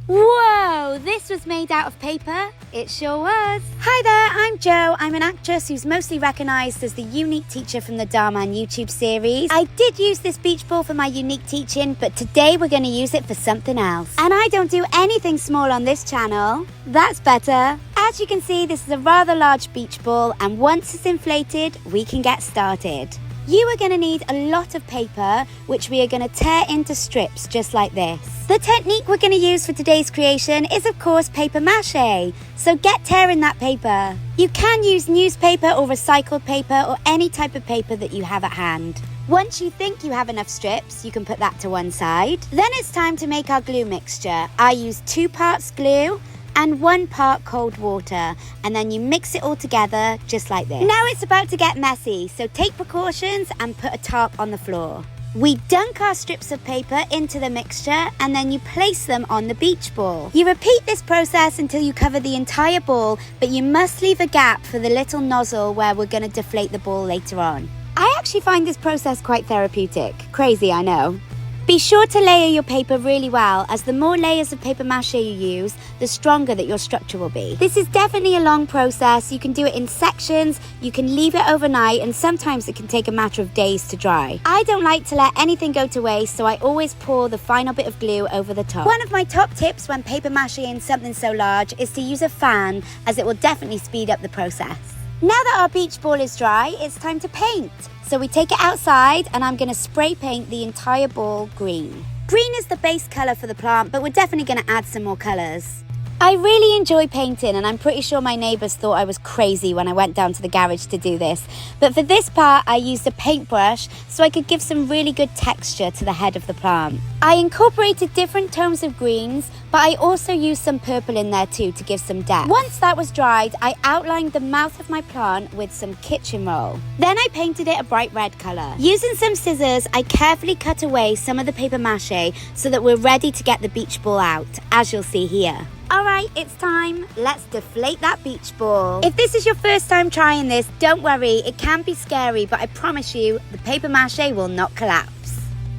Whoa, this was made out of paper? It sure was. Hi there, I'm Jo. I'm an actress who's mostly recognised as the unique teacher from the Dhar Mann YouTube series. I did use this beach ball for my unique teaching, but today we're going to use it for something else. And I don't do anything small on this channel. That's better. As you can see, this is a rather large beach ball, and once it's inflated, we can get started. You are going to need a lot of paper, which we are going to tear into strips just like this. The technique we're going to use for today's creation is of course paper mache, so get tearing that paper. You can use newspaper or recycled paper or any type of paper that you have at hand. Once you think you have enough strips, you can put that to one side. Then it's time to make our glue mixture. I use 2 parts glue and 1 part cold water, and then you mix it all together just like this. Now it's about to get messy, so take precautions and put a tarp on the floor. We dunk our strips of paper into the mixture and then you place them on the beach ball. You repeat this process until you cover the entire ball, but you must leave a gap for the little nozzle where we're going to deflate the ball later on. I actually find this process quite therapeutic. Crazy, I know. Be sure to layer your paper really well, as the more layers of paper mache you use, the stronger that your structure will be. This is definitely a long process. You can do it in sections, you can leave it overnight, and sometimes it can take a matter of days to dry. I don't like to let anything go to waste, so I always pour the final bit of glue over the top. One of my top tips when paper macheing something so large is to use a fan, as it will definitely speed up the process. Now that our beach ball is dry, it's time to paint. So we take it outside and I'm going to spray paint the entire ball green. Green is the base colour for the plant, but we're definitely going to add some more colours. I really enjoy painting, and I'm pretty sure my neighbours thought I was crazy when I went down to the garage to do this. But for this part, I used a paintbrush so I could give some really good texture to the head of the plant. I incorporated different tones of greens, but I also used some purple in there too to give some depth. Once that was dried, I outlined the mouth of my plant with some kitchen roll. Then I painted it a bright red colour. Using some scissors, I carefully cut away some of the paper mache so that we're ready to get the beach ball out, as you'll see here. Alright, it's time. Let's deflate that beach ball. If this is your first time trying this, don't worry, it can be scary, but I promise you, the paper mache will not collapse.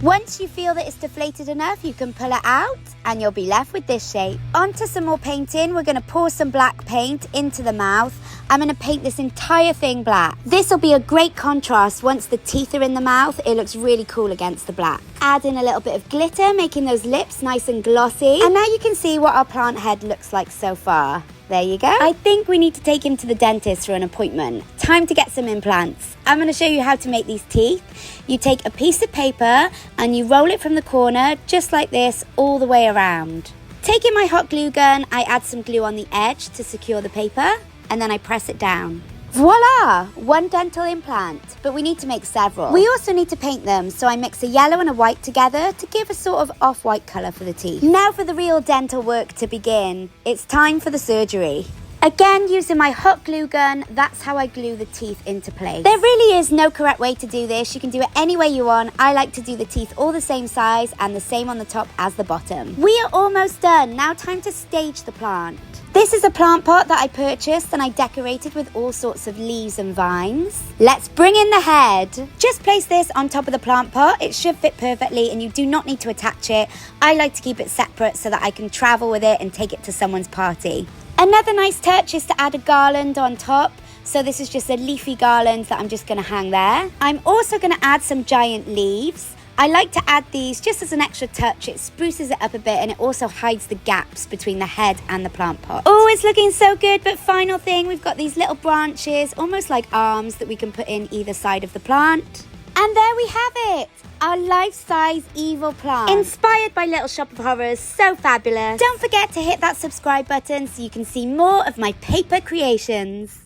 Once you feel that it's deflated enough, you can pull it out and you'll be left with this shape. Onto some more painting. We're going to pour some black paint into the mouth. I'm going to paint this entire thing black. This will be a great contrast once the teeth are in the mouth. It looks really cool against the black. Add in a little bit of glitter, making those lips nice and glossy. And now you can see what our plant head looks like so far. There you go. I think we need to take him to the dentist for an appointment. Time to get some implants. I'm going to show you how to make these teeth. You take a piece of paper and you roll it from the corner, just like this, all the way around. Taking my hot glue gun, I add some glue on the edge to secure the paper, and then I press it down. Voila! 1 dental implant, but we need to make several. We also need to paint them, so I mix a yellow and a white together to give a sort of off-white colour for the teeth. Now for the real dental work to begin. It's time for the surgery. Again, using my hot glue gun, that's how I glue the teeth into place. There really is no correct way to do this. You can do it any way you want. I like to do the teeth all the same size and the same on the top as the bottom. We are almost done. Now time to stage the plant. This is a plant pot that I purchased and I decorated with all sorts of leaves and vines. Let's bring in the head. Just place this on top of the plant pot. It should fit perfectly and you do not need to attach it. I like to keep it separate so that I can travel with it and take it to someone's party. Another nice touch is to add a garland on top. So this is just a leafy garland that I'm just going to hang there. I'm also going to add some giant leaves. I like to add these just as an extra touch. It spruces it up a bit and it also hides the gaps between the head and the plant pot. Oh, it's looking so good, but final thing, we've got these little branches, almost like arms, that we can put in either side of the plant. And there we have it, our life-size evil plant. Inspired by Little Shop of Horrors, so fabulous. Don't forget to hit that subscribe button so you can see more of my paper creations.